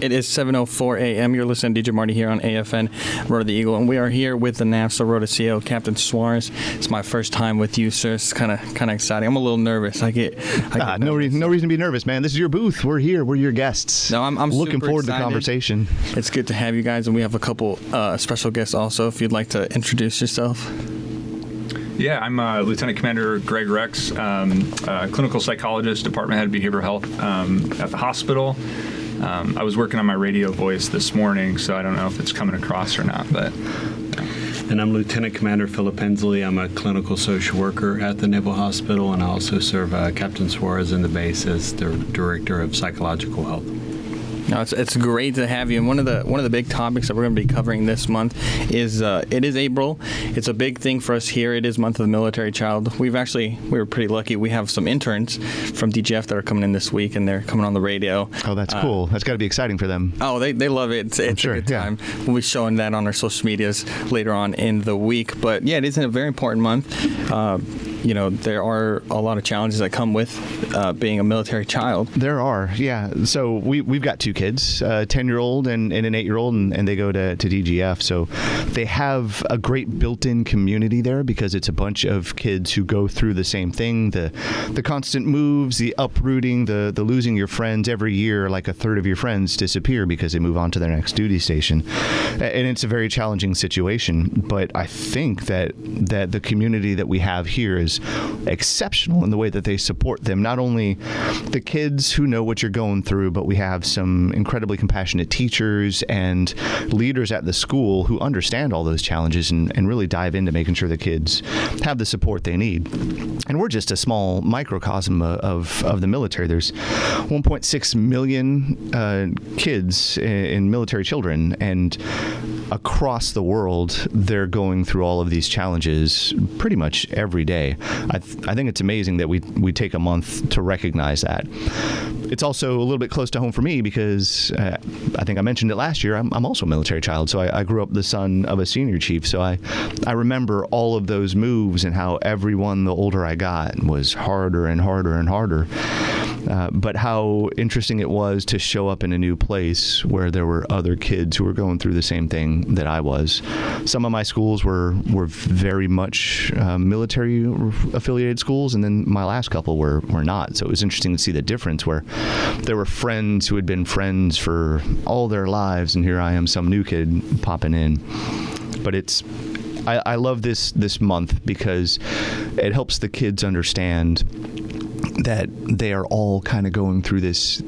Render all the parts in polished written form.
It is 7:04 a.m. You're listening to DJ Marty here on AFN Rota the Eagle, and we are here with the NAVSTA Rota C.O. Captain Suarez. It's my first time with you, sir. It's kind of exciting. I'm a little nervous. I get no reason to be nervous, man. This is your booth. We're here. We're your guests. No, I'm looking super forward excited. to the conversation. It's good to have you guys, and we have a couple special guests also. If you'd like to introduce yourself. Yeah, I'm Lieutenant Commander Greg Rex, clinical psychologist, Department Head of Behavioral Health at the hospital. I was working on my radio voice this morning, so I don't know if it's coming across or not. But And I'm Lieutenant Commander Philip Hensley. I'm a clinical social worker at the Naval Hospital, and I also serve Captain Suarez in the base as the Director of Psychological Health. No, it's great to have you. And one of the big topics that we're going to be covering this month is it is April. It's a big thing for us here. It is Month of the Military Child. We were pretty lucky. We have some interns from DGF that are coming in this week, and they're coming on the radio. Oh, that's cool. That's got to be exciting for them. Oh, they love it. It's sure, a good time. Yeah. We'll be showing that on our social medias later on in the week. But yeah, it is a very important month. There are a lot of challenges that come with being a military child. There are, yeah. So we've got two kids, a 10-year-old and an 8-year-old, and they go to DGF. So they have a great built-in community there because it's a bunch of kids who go through the same thing, the constant moves, the uprooting, the losing your friends. Every year, like a third of your friends disappear because they move on to their next duty station. And it's a very challenging situation. But I think that the community that we have here is exceptional in the way that they support them. Not only the kids who know what you're going through, but we have some incredibly compassionate teachers and leaders at the school who understand all those challenges and really dive into making sure the kids have the support they need. And we're just a small microcosm of the military. There's 1.6 million kids in military children, and across the world, they're going through all of these challenges pretty much every day. I think it's amazing that we take a month to recognize that. It's also a little bit close to home for me because I think I mentioned it last year. I'm also a military child, so I grew up the son of a senior chief. So I remember all of those moves and how everyone, the older I got, was harder and harder and harder. But how interesting it was to show up in a new place where there were other kids who were going through the same thing that I was. Some of my schools were very much military affiliated schools, and then my last couple were not. So it was interesting to see the difference where there were friends who had been friends for all their lives, and here I am, some new kid popping in. But I love this month because it helps the kids understand that they are all kind of going through this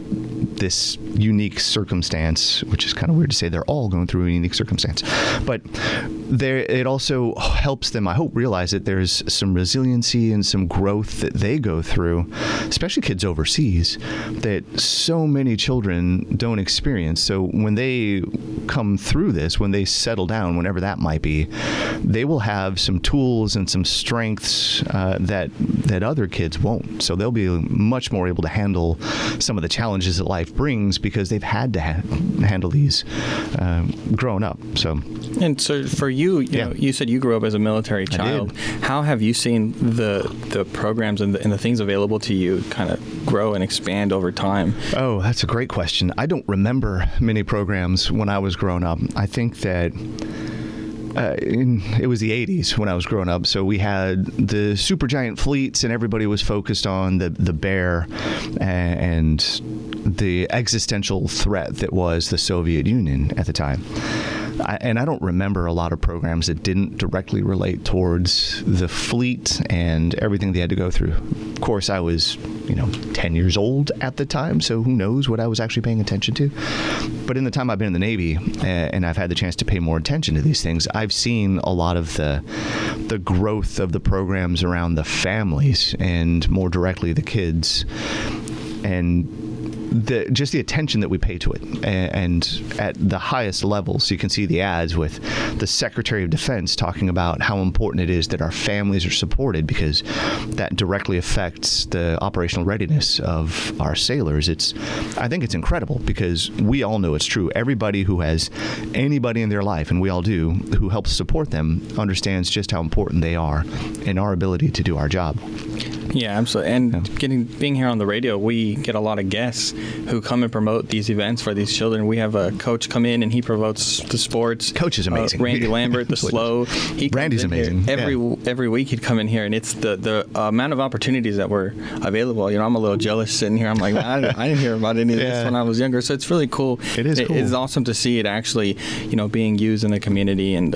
unique circumstance, which is kind of weird to say they're all going through a unique circumstance. But it also helps them, I hope, realize that there's some resiliency and some growth that they go through, especially kids overseas, that so many children don't experience. So when they come through this, when they settle down, whenever that might be, they will have some tools and some strengths that other kids won't. So they'll be much more able to handle some of the challenges that life brings because they've had to handle these growing up. And so for you, you said you grew up as a military child. How have you seen the programs and the things available to you kind of grow and expand over time? Oh, that's a great question. I don't remember many programs when I was growing up. I think that it was the 80s when I was growing up, so we had the supergiant fleets and everybody was focused on the bear and the existential threat that was the Soviet Union at the time. And I don't remember a lot of programs that didn't directly relate towards the fleet and everything they had to go through. Of course, I was, 10 years old at the time, so who knows what I was actually paying attention to. But in the time I've been in the Navy and I've had the chance to pay more attention to these things, I've seen a lot of the growth of the programs around the families and more directly the kids. And just the attention that we pay to it, and at the highest levels, you can see the ads with the Secretary of Defense talking about how important it is that our families are supported because that directly affects the operational readiness of our sailors. I think it's incredible because we all know it's true. Everybody who has anybody in their life, and we all do, who helps support them, understands just how important they are in our ability to do our job. Yeah, absolutely. And being here on the radio, we get a lot of guests who come and promote these events for these children. We have a coach come in and he promotes the sports. Coach is amazing. Randy Lambert, the slow. Randy's amazing. Every week he'd come in here, and it's the amount of opportunities that were available. I'm a little jealous sitting here. I'm like, I didn't hear about any of this when I was younger. So it's really cool. It is cool. It's awesome to see it actually, being used in the community and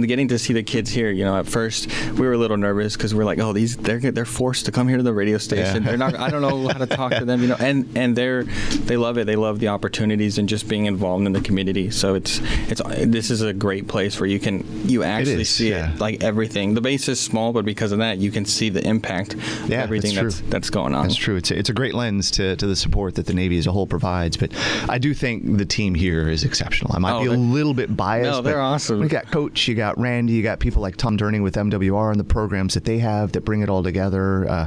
getting to see the kids here. At first we were a little nervous because we're like, oh, they're forced to come here to the radio station. They're not. I don't know how to talk to them. And they love it. They love the opportunities and just being involved in the community. So this is a great place where you actually see it, like everything. The base is small, but because of that, you can see the impact of everything that's going on. That's true. It's a great lens to the support that the Navy as a whole provides. But I do think the team here is exceptional. I might be a little bit biased. No, they're awesome. You got Coach, you got Randy, you got people like Tom Durning with MWR and the programs that they have that bring it all together.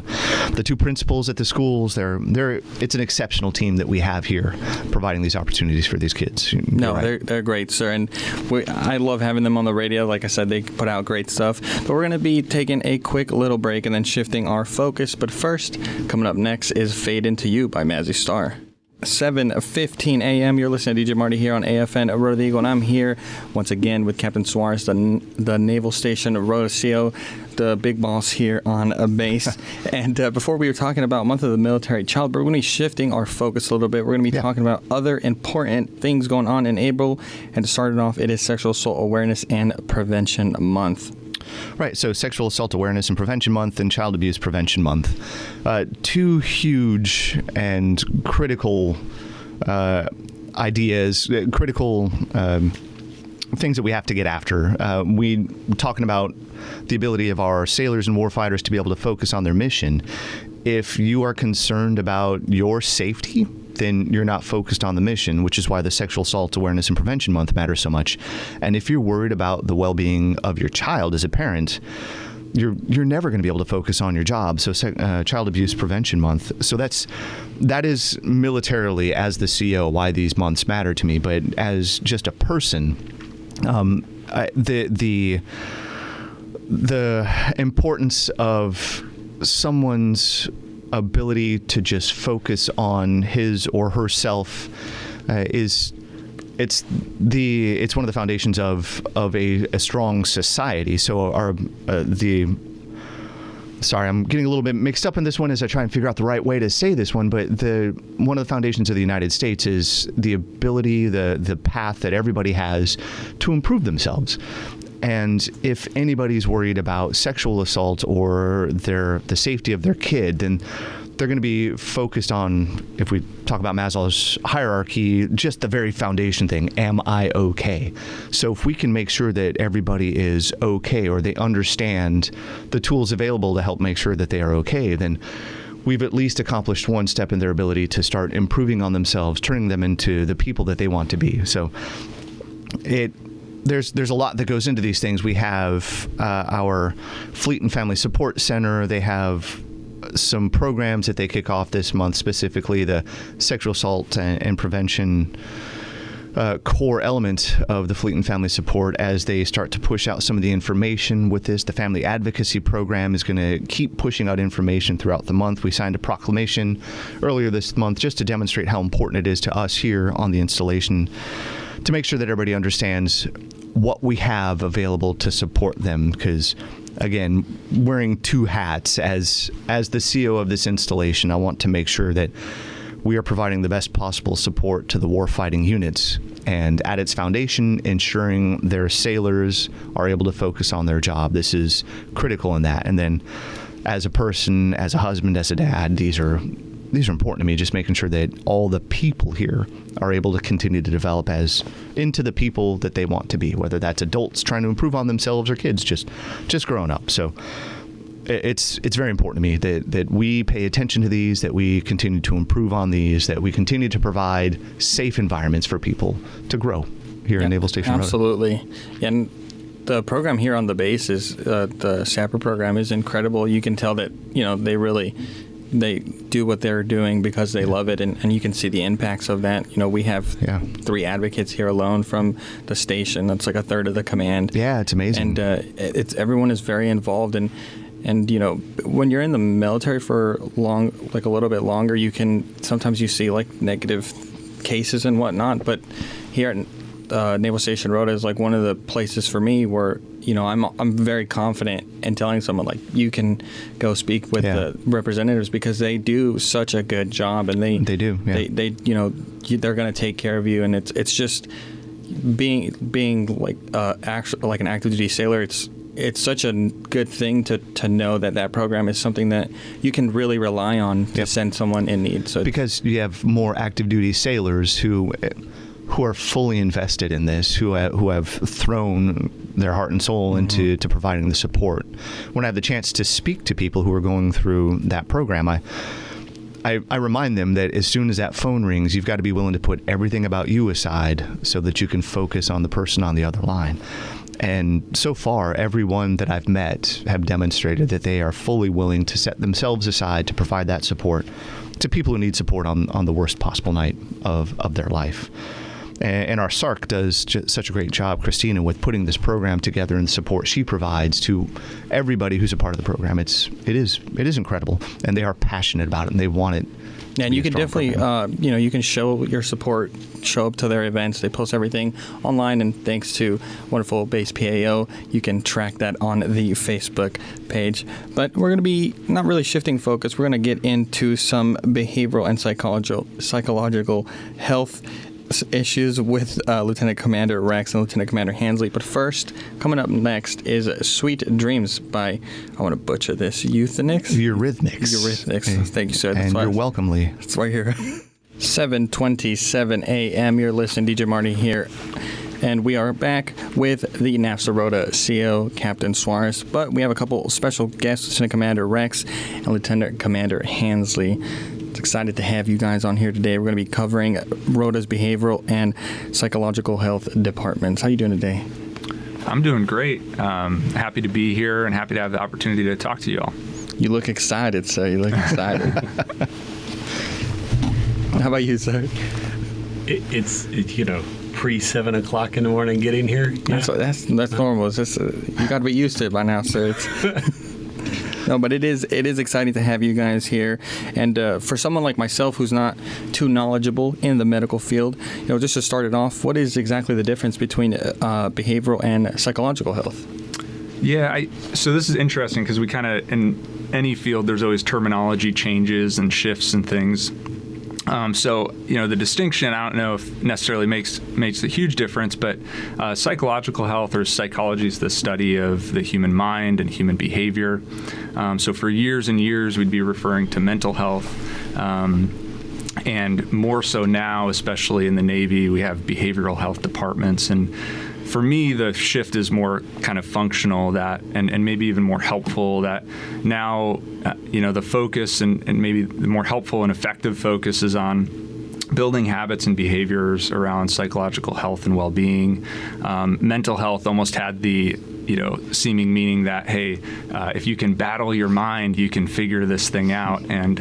The two principals at the schools, it's an exceptional team that we have here providing these opportunities for these kids. They're great, sir. And I love having them on the radio. Like I said, they put out great stuff. But we're going to be taking a quick little break and then shifting our focus. But first, coming up next is Fade Into You by Mazzy Star. 7:15 a.m. You're listening to DJ Marty here on AFN Rota the Eagle, and I'm here once again with Captain Suarez, the Naval Station Rota C.O, the big boss here on a base. And before we were talking about Month of the Military Child, but we're going to be shifting our focus a little bit. We're going to be talking about other important things going on in April. And to start it off, it is Sexual Assault Awareness and Prevention Month. Right, so Sexual Assault Awareness and Prevention Month and Child Abuse Prevention Month. Two huge and critical ideas, critical things that we have to get after. We talking about the ability of our sailors and warfighters to be able to focus on their mission. If you are concerned about your safety, then you're not focused on the mission, which is why the Sexual Assault Awareness and Prevention Month matters so much. And if you're worried about the well-being of your child as a parent, you're never going to be able to focus on your job. So Child Abuse Prevention Month. So that is militarily, as the CO, why these months matter to me. But as just a person, the importance of someone's ability to just focus on his or herself it's one of the foundations of a strong society. So sorry, I'm getting a little bit mixed up in this one as I try and figure out the right way to say this one, but one of the foundations of the United States is the ability, the path that everybody has to improve themselves. And if anybody's worried about sexual assault or the safety of their kid, then they're going to be focused on, if we talk about Maslow's hierarchy, just the very foundation thing, am I okay? So if we can make sure that everybody is okay, or they understand the tools available to help make sure that they are okay, then we've at least accomplished one step in their ability to start improving on themselves, turning them into the people that they want to be. So there's a lot that goes into these things. We have our Fleet and Family Support Center. They have some programs that they kick off this month, specifically the sexual assault and prevention core element of the Fleet and Family Support as they start to push out some of the information with this. The Family Advocacy Program is going to keep pushing out information throughout the month. We signed a proclamation earlier this month just to demonstrate how important it is to us here on the installation to make sure that everybody understands what we have available to support them, because again, wearing two hats as the CO of this installation, I want to make sure that we are providing the best possible support to the warfighting units, and at its foundation, ensuring their sailors are able to focus on their job. This is critical in that. And then as a person, as a husband, as a dad, these are important to me, just making sure that all the people here are able to continue to develop into the people that they want to be, whether that's adults trying to improve on themselves or kids just growing up. So it's very important to me that we pay attention to these, that we continue to improve on these, that we continue to provide safe environments for people to grow here in Naval Station Rota. Absolutely. And the program here on the base is the SAPR program is incredible. You can tell that they do what they're doing because they love it, and you can see the impacts of that. We have 3 advocates here alone from the station. That's like a third of the command. Yeah, it's amazing. And everyone is very involved, and And, when you're in the military for a little bit longer, sometimes you see like negative cases and whatnot. But here at Naval Station Rota is like one of the places for me where, I'm very confident in telling someone like you can go speak with the representatives because they do such a good job, and they do. Yeah. They're going to take care of you, and it's just being like actually like an active duty sailor. It's such a good thing to know that program is something that you can really rely on to send someone in need. So because you have more active duty sailors who are fully invested in this, who have thrown their heart and soul into providing the support. When I have the chance to speak to people who are going through that program, I remind them that as soon as that phone rings, you've got to be willing to put everything about you aside so that you can focus on the person on the other line. And so far, everyone that I've met have demonstrated that they are fully willing to set themselves aside to provide that support to people who need support on the worst possible night of their life. And our SARC does such a great job, Christina, with putting this program together and the support she provides to everybody who's a part of the program. It is incredible, and they are passionate about it, and they want it. And you can definitely, you can show your support, show up to their events. They post everything online, and thanks to wonderful Base PAO, you can track that on the Facebook page. But we're going to be not really shifting focus. We're going to get into some behavioral and psychological health issues with Lieutenant Commander Rex and Lieutenant Commander Hansley. But first, coming up next is Sweet Dreams by, I want to butcher this, Eurythmics? Eurythmics. Thank you, sir. And you're welcome, Lee. That's why you're 7:27 a.m. You're listening, DJ Marty here. And we are back with the NAVSTA Rota C.O, Captain Suarez. But we have a couple special guests, Lieutenant Commander Rex and Lieutenant Commander Hansley. Excited to have you guys on here today. We're going to be covering Rota's behavioral and psychological health departments. How are you doing today? I'm doing great. Happy to be here and happy to have the opportunity to talk to you all. You look excited, sir. You look excited. How about you, sir? It's pre 7 o'clock in the morning getting here. Yeah. That's normal. It's just you got to be used to it by now, sir. No, but it is exciting to have you guys here. And for someone like myself who's not too knowledgeable in the medical field, just to start it off, what is exactly the difference between behavioral and psychological health? Yeah, so this is interesting because we kind of, in any field, there's always terminology changes and shifts and things. So, the distinction, I don't know if necessarily makes a huge difference, but psychological health or psychology is the study of the human mind and human behavior. So for years and years, we'd be referring to mental health. And more so now, especially in the Navy, we have behavioral health departments. And for me, the shift is more kind of functional and maybe even more helpful that now, the focus and maybe the more helpful and effective focus is on building habits and behaviors around psychological health and well-being. Mental health almost had the seeming meaning that, hey, if you can battle your mind, you can figure this thing out. And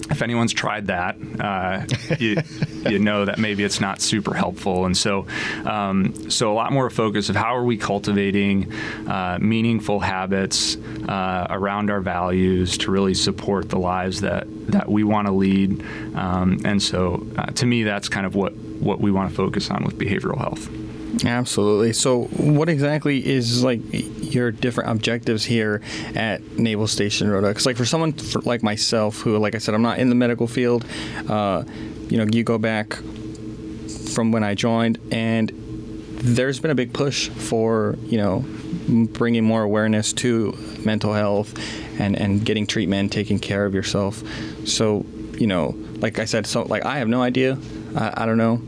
if anyone's tried that, you know that maybe it's not super helpful. And so a lot more focus of how are we cultivating meaningful habits around our values to really support the lives that we want to lead. And so to me, that's kind of what we want to focus on with behavioral health. Absolutely. So what exactly is your different objectives here at Naval Station Rota? Because for someone like myself who, like I said, I'm not in the medical field, you go back from when I joined and there's been a big push for, bringing more awareness to mental health and getting treatment, taking care of yourself. So, like I said, I have no idea. I don't know.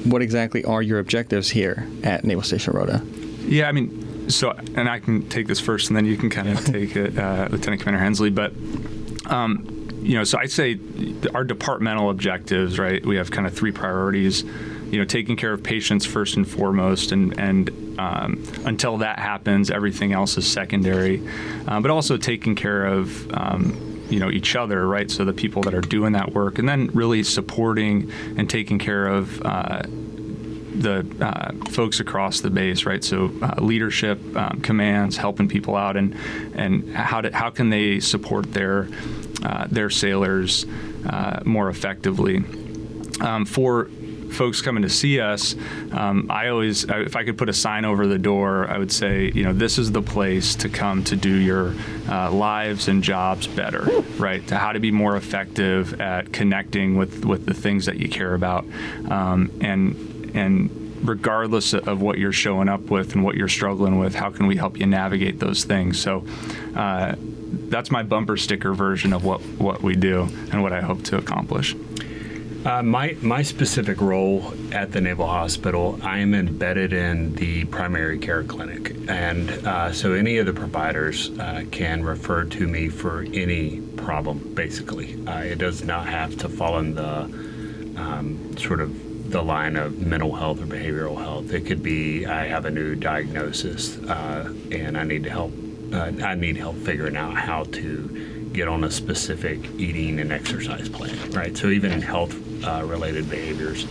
What exactly are your objectives here at Naval Station Rota? Yeah, and I can take this first, and then you can kind of take it, Lieutenant Commander Hensley. But, so I'd say our departmental objectives, right? We have kind of three priorities. Taking care of patients first and foremost, and until that happens, everything else is secondary. But also taking care of each other, right? So the people that are doing that work, and then really supporting and taking care of the folks across the base, right? So leadership, commands, helping people out, and how can they support their sailors more effectively. For folks coming to see us, if I could put a sign over the door, I would say, this is the place to come to do your lives and jobs better, right? To how to be more effective at connecting with the things that you care about, and regardless of what you're showing up with and what you're struggling with, how can we help you navigate those things? So that's my bumper sticker version of what we do and what I hope to accomplish. My specific role at the Naval Hospital, I am embedded in the primary care clinic. And so any of the providers can refer to me for any problem, basically. It does not have to fall in the sort of the line of mental health or behavioral health. It could be, I have a new diagnosis and I need help figuring out how to get on a specific eating and exercise plan, right? So even in health related behaviors.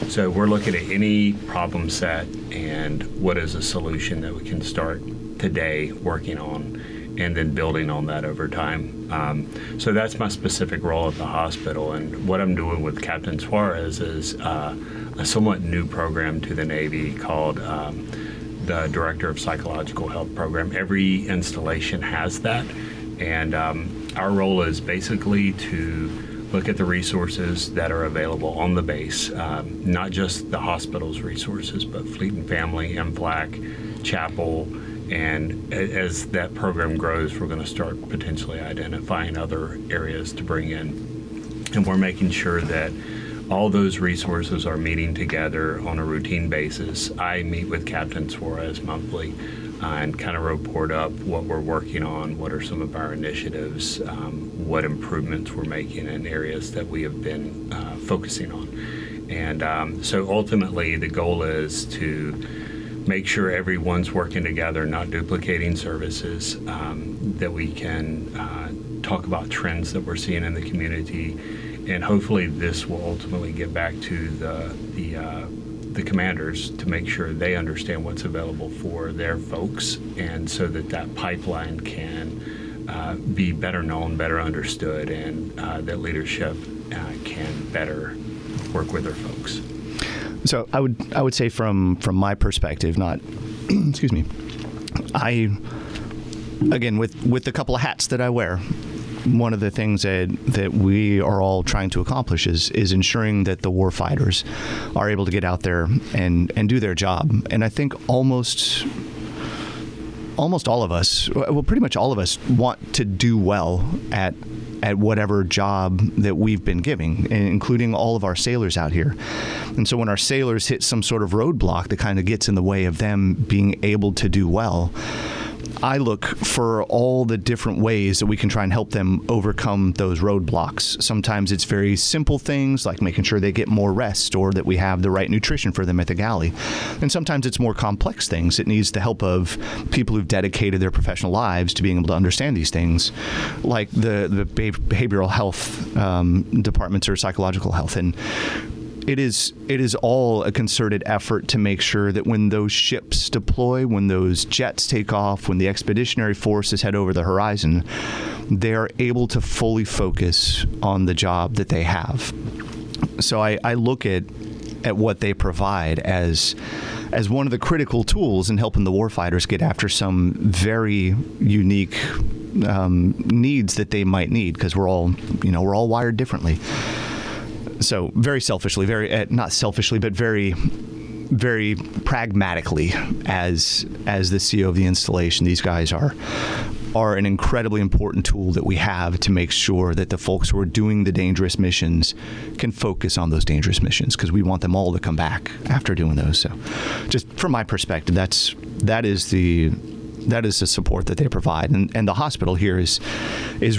So we're looking at any problem set and what is a solution that we can start today working on and then building on that over time. So that's my specific role at the hospital. And what I'm doing with Captain Suarez is a somewhat new program to the Navy called the Director of Psychological Health Program. Every installation has that. And our role is basically to look at the resources that are available on the base, not just the hospital's resources, but Fleet and Family, MFLAC, Chapel, and as that program grows, we're going to start potentially identifying other areas to bring in. And we're making sure that all those resources are meeting together on a routine basis. I meet with Captain Suarez monthly and kind of report up what we're working on, what are some of our initiatives, what improvements we're making in areas that we have been focusing on. And so ultimately the goal is to make sure everyone's working together, not duplicating services, that we can talk about trends that we're seeing in the community, and hopefully this will ultimately get back to the commanders to make sure they understand what's available for their folks, and so that pipeline can be better known, better understood, and that leadership can better work with their folks. So I would say from my perspective, not excuse me, again with the couple of hats that I wear, one of the things that we are all trying to accomplish is ensuring that the war fighters are able to get out there and do their job. And I think almost all of us, well, pretty much all of us, want to do well at whatever job that we've been giving, including all of our sailors out here. And so when our sailors hit some sort of roadblock that kind of gets in the way of them being able to do well, I look for all the different ways that we can try and help them overcome those roadblocks. Sometimes it's very simple things like making sure they get more rest or that we have the right nutrition for them at the galley. And sometimes it's more complex things. It needs the help of people who've dedicated their professional lives to being able to understand these things, like the behavioral health departments or psychological health. And it is all a concerted effort to make sure that when those ships deploy, when those jets take off, when the expeditionary forces head over the horizon, they are able to fully focus on the job that they have. So I look at what they provide as one of the critical tools in helping the warfighters get after some very unique needs that they might need, because we're all wired differently. So very selfishly, not selfishly, but very, very pragmatically, as the CO of the installation, these guys are an incredibly important tool that we have to make sure that the folks who are doing the dangerous missions can focus on those dangerous missions, because we want them all to come back after doing those. So just from my perspective, that is the support that they provide, and the hospital here is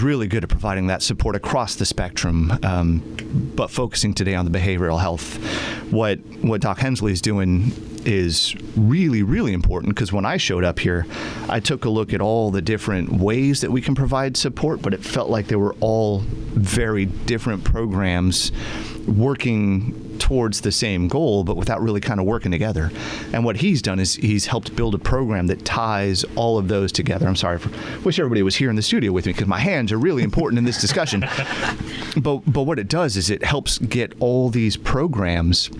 really good at providing that support across the spectrum, but focusing today on the behavioral health what Doc Hensley's doing is really, really important, because when I showed up here, I took a look at all the different ways that we can provide support, but it felt like they were all very different programs working towards the same goal, but without really kind of working together. And what he's done is he's helped build a program that ties all of those together. I'm sorry, wish everybody was here in the studio with me, because my hands are really important in this discussion. But what it does is it helps get all these programs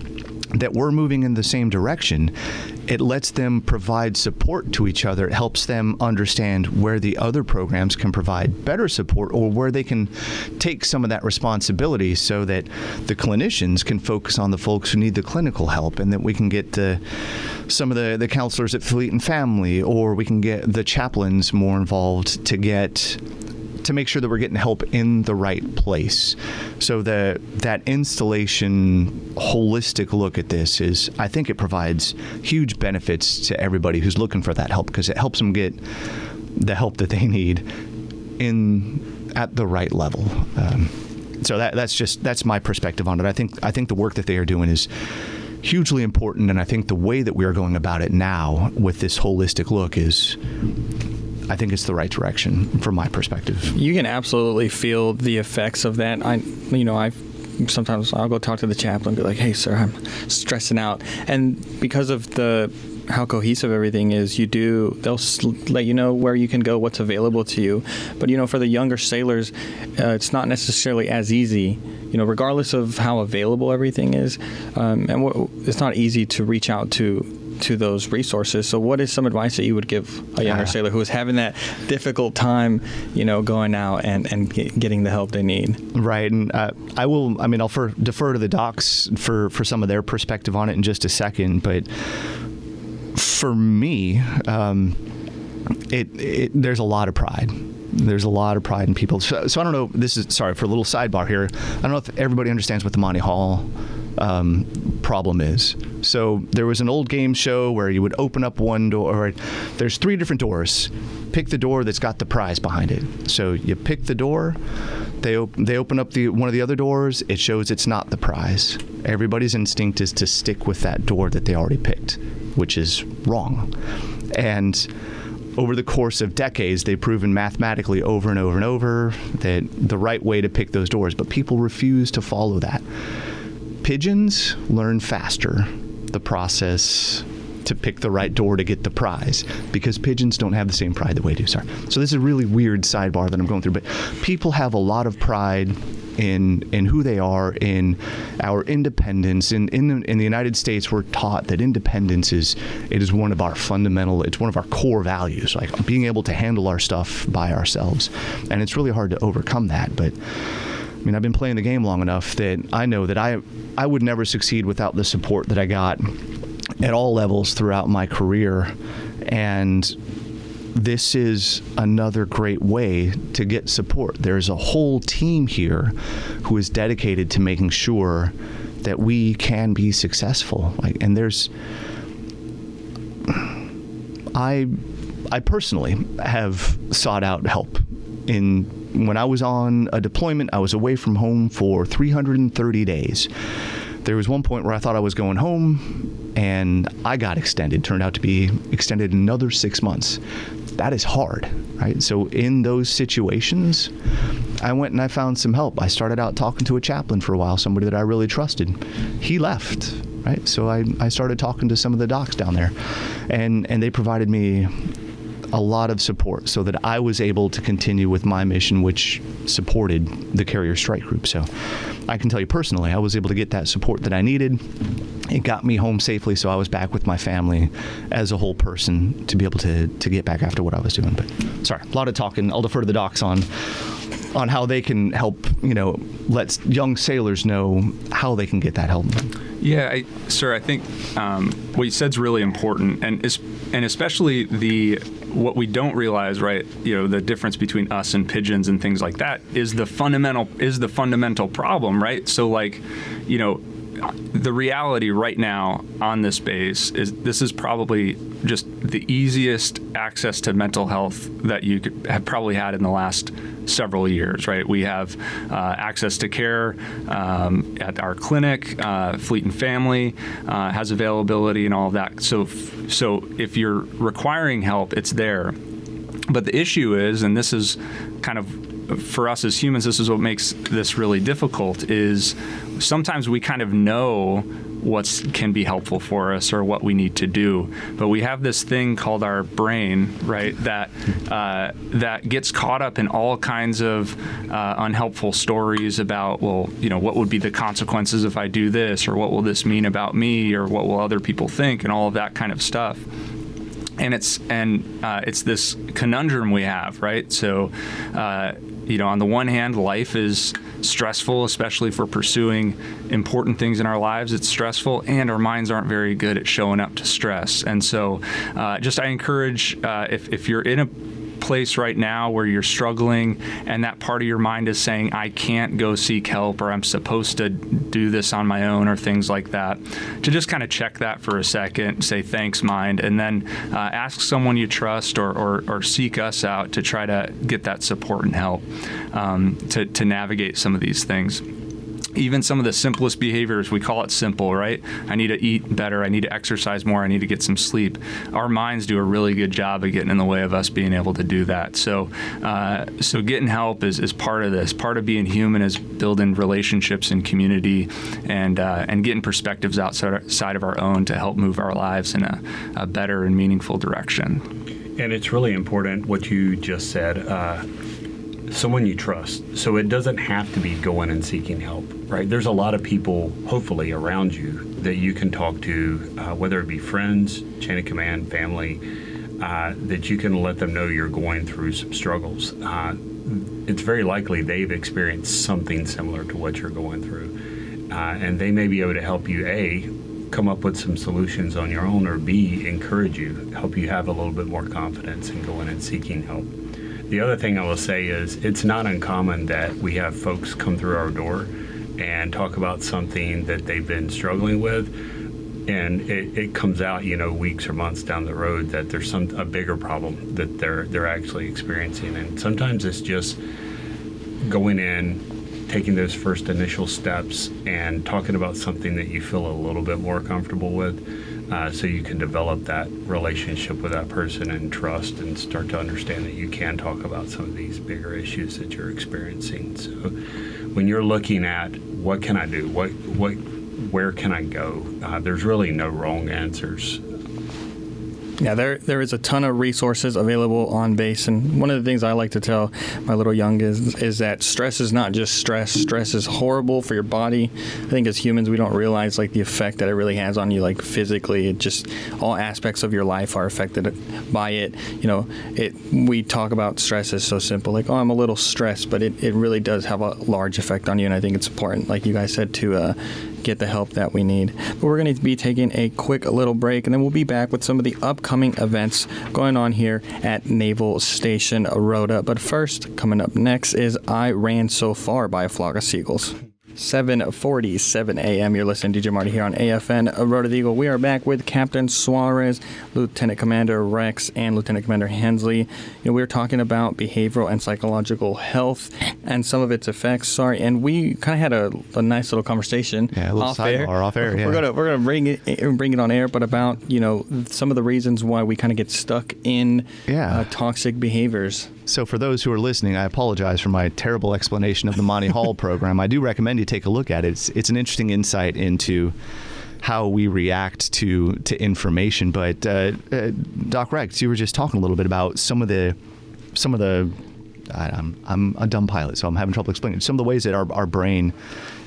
that we're moving in the same direction. It lets them provide support to each other. It helps them understand where the other programs can provide better support, or where they can take some of that responsibility, so that the clinicians can focus on the folks who need the clinical help, and that we can get some of the counselors at Fleet and Family, or we can get the chaplains more involved to make sure that we're getting help in the right place. So that installation holistic look at this is, I think it provides huge benefits to everybody who's looking for that help, because it helps them get the help that they need at the right level. So that's my perspective on it. I think the work that they are doing is hugely important, and I think the way that we are going about it now with this holistic look I think it's the right direction from my perspective. You can absolutely feel the effects of that. Sometimes I'll go talk to the chaplain and be like, "Hey, sir, I'm stressing out," and because of how cohesive everything is, they'll let you know where you can go, what's available to you. But for the younger sailors, it's not necessarily as easy. Regardless of how available everything is, it's not easy to reach out to those resources. So what is some advice that you would give a younger sailor who is having that difficult time, going out and getting the help they need? Right. And I'll defer to the docs for some of their perspective on it in just a second. But for me, there's a lot of pride. There's a lot of pride in people. So I don't know, sorry for a little sidebar here. I don't know if everybody understands what the Monty Hall problem is. So there was an old game show where you would open up one door, or there's 3 different doors. Pick the door that's got the prize behind it. So you pick the door, they open up one of the other doors, it shows it's not the prize. Everybody's instinct is to stick with that door that they already picked, which is wrong. And over the course of decades, they've proven mathematically over and over and over that the right way to pick those doors, but people refuse to follow that. Pigeons learn faster the process to pick the right door to get the prize, because pigeons don't have the same pride that we do. Sorry. So this is a really weird sidebar that I'm going through, but people have a lot of pride in who they are, in our independence. In the United States, we're taught that independence is one of our it's one of our core values, like being able to handle our stuff by ourselves. And it's really hard to overcome that. But I've been playing the game long enough that I know that I would never succeed without the support that I got at all levels throughout my career. And this is another great way to get support. There's a whole team here who is dedicated to making sure that we can be successful. I personally have sought out help. When I was on a deployment, I was away from home for 330 days. There was one point where I thought I was going home, and I got extended. Turned out to be extended another 6 months. That is hard, right? So in those situations, I went and I found some help. I started out talking to a chaplain for a while, somebody that I really trusted. He left, right? So I started talking to some of the docs down there, and they provided me a lot of support so that I was able to continue with my mission, which supported the Carrier Strike Group. So I can tell you personally, I was able to get that support that I needed. It got me home safely, so I was back with my family as a whole person to be able to get back after what I was doing. But sorry, a lot of talking. I'll defer to the docs on how they can help, let young sailors know how they can get that help. Yeah, sir, I think what you said is really important, and especially what we don't realize, right? The difference between us and pigeons and things like that is the fundamental problem, right? So the reality right now on this base is this is probably just the easiest access to mental health that you could have probably had in the last several years, right? We have access to care at our clinic. Fleet and Family has availability and all of that. So if you're requiring help, it's there. But the issue is, and this is kind of, for us as humans, this is what makes this really difficult, is sometimes we kind of know what can be helpful for us or what we need to do, but we have this thing called our brain, right, that gets caught up in all kinds of unhelpful stories about, well, what would be the consequences if I do this, or what will this mean about me, or what will other people think, and all of that kind of stuff. And it's this conundrum we have, right? So, on the one hand, life is stressful, especially if we're pursuing important things in our lives. It's stressful, and our minds aren't very good at showing up to stress. And so, I encourage if you're in a place right now where you're struggling and that part of your mind is saying, I can't go seek help, or I'm supposed to do this on my own, or things like that, to just kind of check that for a second, say thanks, mind, and then ask someone you trust or seek us out to try to get that support and help to navigate some of these things. Even some of the simplest behaviors, we call it simple, right? I need to eat better. I need to exercise more. I need to get some sleep. Our minds do a really good job of getting in the way of us being able to do that. So getting help is part of this. Part of being human is building relationships and community, and getting perspectives outside of our own to help move our lives in a better and meaningful direction. And it's really important what you just said. Someone you trust. So it doesn't have to be going and seeking help, right? There's a lot of people, hopefully, around you that you can talk to, whether it be friends, chain of command, family, that you can let them know you're going through some struggles. It's very likely they've experienced something similar to what you're going through. And they may be able to help you, A, come up with some solutions on your own, or B, encourage you, help you have a little bit more confidence in going and seeking help. The other thing I will say is it's not uncommon that we have folks come through our door and talk about something that they've been struggling with, and it comes out, weeks or months down the road that there's a bigger problem that they're actually experiencing. And sometimes it's just going in, taking those first initial steps and talking about something that you feel a little bit more comfortable with. So you can develop that relationship with that person and trust, and start to understand that you can talk about some of these bigger issues that you're experiencing. So when you're looking at what can I do, where can I go, there's really no wrong answers. Yeah, there is a ton of resources available on base, and one of the things I like to tell my little young is that stress is not just stress. Stress is horrible for your body. I think as humans, we don't realize the effect that it really has on you, physically. It just, all aspects of your life are affected by it. We talk about stress as so simple, I'm a little stressed, but it really does have a large effect on you, and I think it's important, like you guys said, to get the help that we need. But we're going to be taking a quick little break, and then we'll be back with some of the upcoming events going on here at Naval Station Rota. But first, coming up next is I Ran So Far by a Flock of Seagulls. 7:47 a.m. You're listening to DJ Marty here on AFN Rota Eagle. We are back with Captain Suarez, Lieutenant Commander Rex, and Lieutenant Commander Hensley. We were talking about behavioral and psychological health and some of its effects. And we kind of had a nice little conversation off air. Yeah. We're gonna bring it on air, but about some of the reasons why we kind of get stuck in toxic behaviors. So for those who are listening, I apologize for my terrible explanation of the Monty Hall program. I do recommend you take a look at it. It's an interesting insight into how we react to information. But Doc Rex, you were just talking a little bit about some of the. I'm a dumb pilot, so I'm having trouble explaining some of the ways that our brain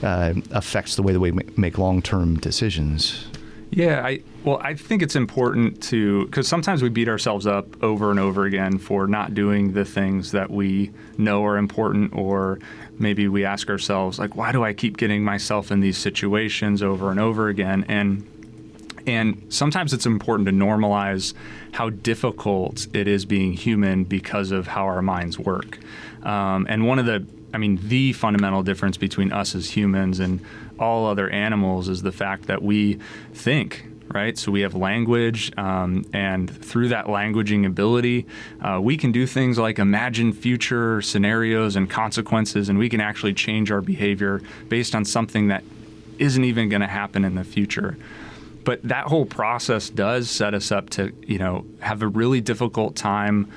affects the way that we make long-term decisions. Yeah, I think it's important because sometimes we beat ourselves up over and over again for not doing the things that we know are important, or maybe we ask ourselves, why do I keep getting myself in these situations over and over again? And sometimes it's important to normalize how difficult it is being human because of how our minds work. And one of the fundamental difference between us as humans and all other animals is the fact that we think, right? So we have language, and through that languaging ability, we can do things like imagine future scenarios and consequences, and we can actually change our behavior based on something that isn't even going to happen in the future. But that whole process does set us up to, have a really difficult time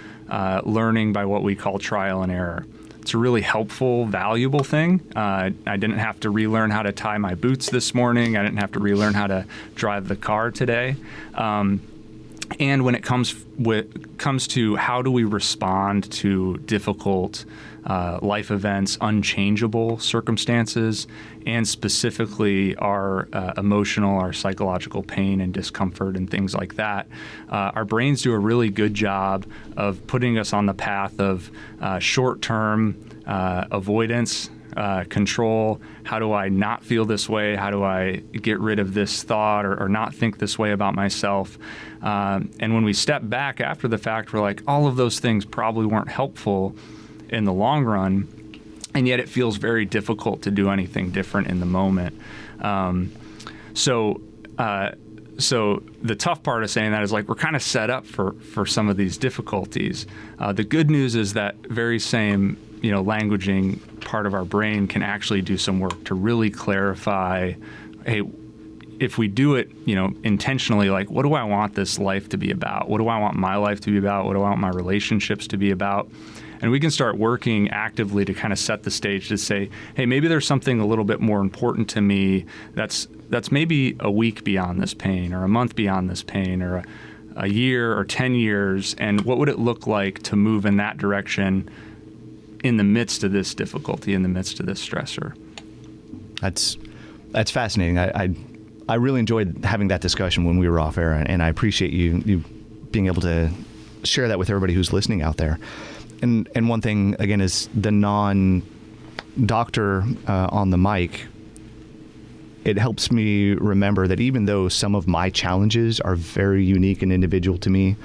learning by what we call trial and error. It's a really helpful, valuable thing. I didn't have to relearn how to tie my boots this morning. I didn't have to relearn how to drive the car today. And when it comes to how do we respond to difficult life events, unchangeable circumstances, and specifically our emotional, our psychological pain and discomfort and things like that, our brains do a really good job of putting us on the path of short-term avoidance, control. How do I not feel this way? How do I get rid of this thought or not think this way about myself? And when we step back after the fact, we're like, all of those things probably weren't helpful in the long run, and yet it feels very difficult to do anything different in the moment. So the tough part of saying that is like we're kind of set up for some of these difficulties. The good news is that very same languaging part of our brain can actually do some work to really clarify, hey, if we do it, intentionally, like, what do I want this life to be about? What do I want my life to be about? What do I want my relationships to be about? And we can start working actively to kind of set the stage to say, hey, maybe there's something a little bit more important to me that's maybe a week beyond this pain or a month beyond this pain or a year or 10 years. And what would it look like to move in that direction in the midst of this difficulty, in the midst of this stressor? That's fascinating. I really enjoyed having that discussion when we were off air, and I appreciate you being able to share that with everybody who's listening out there. And one thing, again, is the non-doctor on the mic, it helps me remember that even though some of my challenges are very unique and individual to me,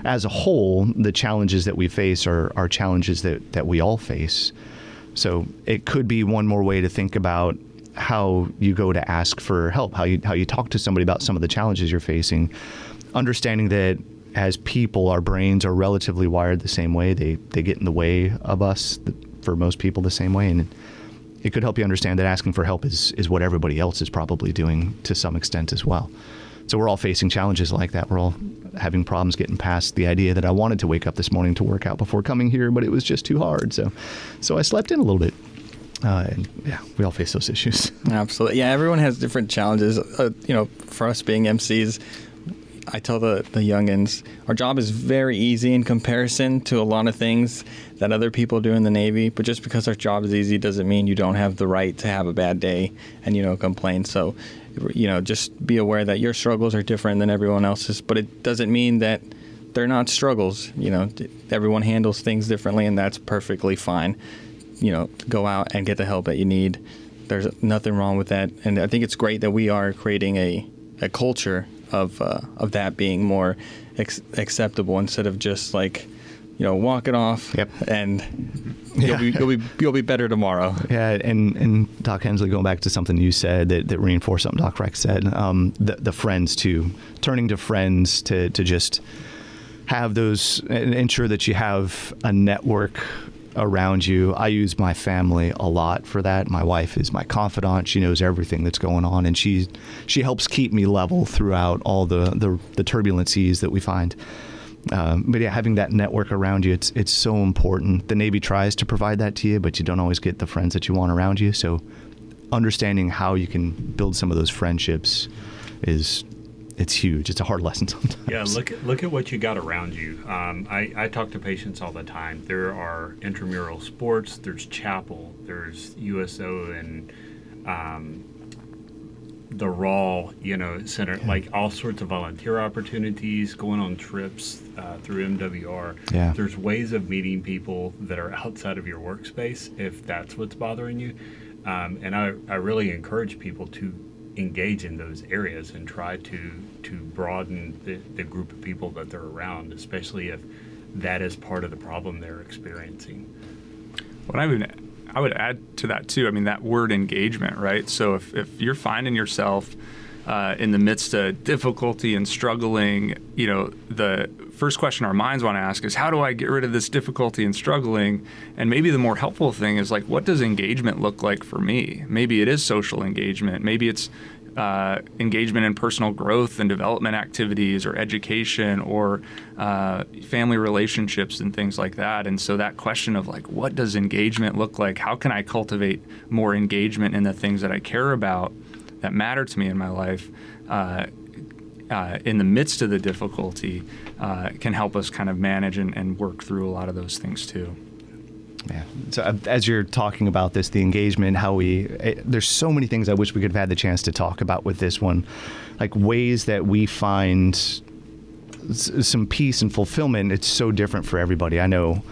as a whole, the challenges that we face are challenges that we all face. So it could be one more way to think about how you go to ask for help, how you talk to somebody about some of the challenges you're facing, understanding that as people, our brains are relatively wired the same way. They get in the way of us, for most people, the same way. And it could help you understand that asking for help is what everybody else is probably doing to some extent as well. So we're all facing challenges like that. We're all having problems getting past the idea that I wanted to wake up this morning to work out before coming here, but it was just too hard. So I slept in a little bit. And yeah, we all face those issues. Absolutely. Yeah, everyone has different challenges. For us being MCs, I tell the youngins, our job is very easy in comparison to a lot of things that other people do in the Navy. But just because our job is easy doesn't mean you don't have the right to have a bad day and, complain. So, just be aware that your struggles are different than everyone else's. But it doesn't mean that they're not struggles. Everyone handles things differently, and that's perfectly fine. Go out and get the help that you need. There's nothing wrong with that. And I think it's great that we are creating a culture of that being more acceptable instead of just like, walk it off. Yep. And you'll be better tomorrow. Yeah. And Doc Hensley, going back to something you said that reinforced something Doc Rex said, the friends too, turning to friends to just have those, ensure that you have a network around you. I use my family a lot for that. My wife is my confidant. She knows everything that's going on, and she helps keep me level throughout all the turbulent seas that we find. But yeah, having that network around you, it's so important. The Navy tries to provide that to you, but you don't always get the friends that you want around you. So understanding how you can build some of those friendships it's huge. It's a hard lesson sometimes. Yeah, look at what you got around you. I talk to patients all the time. There are intramural sports. There's chapel. There's USO and the Raw, center. Yeah. Like all sorts of volunteer opportunities, going on trips through MWR. Yeah. There's ways of meeting people that are outside of your workspace if that's what's bothering you. And I really encourage people to engage in those areas and try to broaden the group of people that they're around, especially if that is part of the problem they're experiencing. What I would I would add to that too. I mean, that word engagement, right? So if you're finding yourself in the midst of difficulty and struggling, the first question our minds want to ask is, how do I get rid of this difficulty and struggling? And maybe the more helpful thing is like, what does engagement look like for me? Maybe it is social engagement. Maybe it's engagement in personal growth and development activities or education or family relationships and things like that. And so that question of like, what does engagement look like? How can I cultivate more engagement in the things that I care about that matter to me in my life in the midst of the difficulty can help us kind of manage and work through a lot of those things too. Yeah. So as you're talking about this, the engagement, there's so many things I wish we could have had the chance to talk about with this one, like ways that we find some peace and fulfillment. It's so different for everybody. I know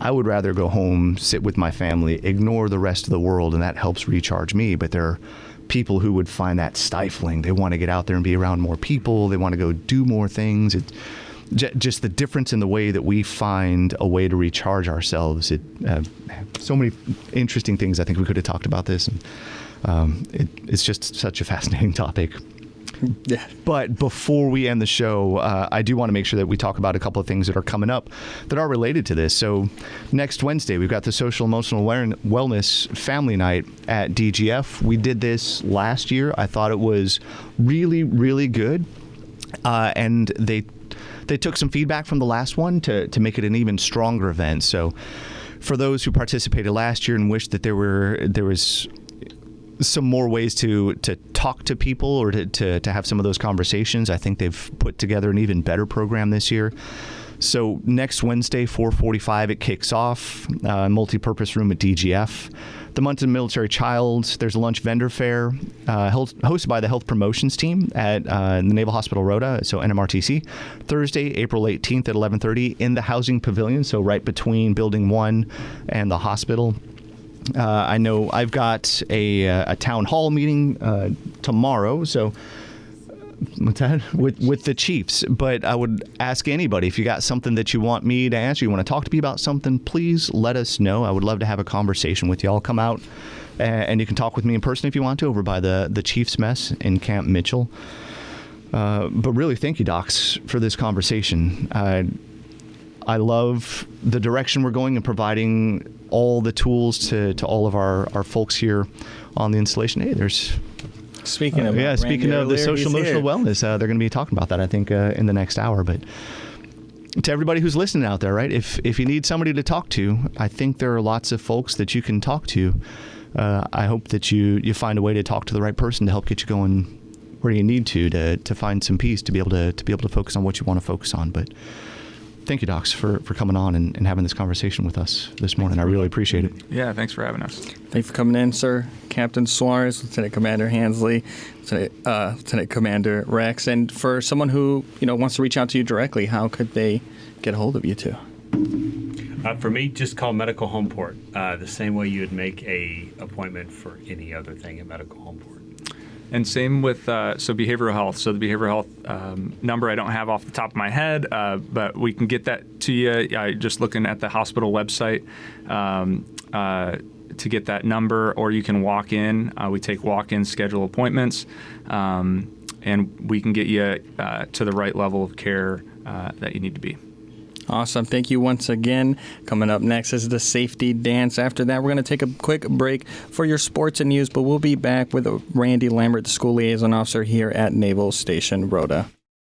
I would rather go home, sit with my family, ignore the rest of the world, and that helps recharge me. But there are people who would find that stifling. They want to get out there and be around more people. They want to go do more things. Just the difference in the way that we find a way to recharge ourselves. So many interesting things. I think we could have talked about this, and it's just such a fascinating topic. Yeah. But before we end the show, I do want to make sure that we talk about a couple of things that are coming up that are related to this. So next Wednesday, we've got the Social Emotional Wellness Family Night at DGF. We did this last year. I thought it was really, really good. And they took some feedback from the last one to make it an even stronger event. So for those who participated last year and wish that there was some more ways to talk to people or to have some of those conversations, I think they've put together an even better program this year. So next Wednesday, 4:45, it kicks off, multi-purpose room at DGF. The Month of the Military Child, there's a lunch vendor fair hosted by the Health Promotions Team at the Naval Hospital Rota, so NMRTC. Thursday, April 18th at 11:30 in the Housing Pavilion, so right between Building 1 and the hospital. I know I've got a town hall meeting tomorrow, so what's that? With the Chiefs. But I would ask anybody, if you got something that you want me to answer, you want to talk to me about something, please let us know. I would love to have a conversation with you. I'll come out and you can talk with me in person if you want to over by the Chiefs Mess in Camp Mitchell. But really, thank you, docs, for this conversation. I love the direction we're going and providing all the tools to all of our folks here on the installation. Hey, there's... Speaking of the social emotional wellness, they're going to be talking about that, I think, in the next hour. But to everybody who's listening out there, right? If you need somebody to talk to, I think there are lots of folks that you can talk to. I hope that you find a way to talk to the right person to help get you going where you need to find some peace, to be able to focus on what you want to focus on. But thank you, docs, for coming on and having this conversation with us this morning. I really appreciate it. Yeah, thanks for having us. Thanks for coming in, sir. Captain Suarez, Lieutenant Commander Hansley, Lieutenant Commander Rex. And for someone who wants to reach out to you directly, how could they get a hold of you two? For me, just call Medical Homeport, the same way you would make a appointment for any other thing at Medical Homeport. And same with behavioral health. So the behavioral health number I don't have off the top of my head, but we can get that to you just looking at the hospital website to get that number, or you can walk in. We take walk-in schedule appointments, and we can get you to the right level of care that you need to be. Awesome. Thank you once again. Coming up next is the safety dance. After that, we're going to take a quick break for your sports and news, but we'll be back with Randy Lambert, the school liaison officer here at Naval Station Rota.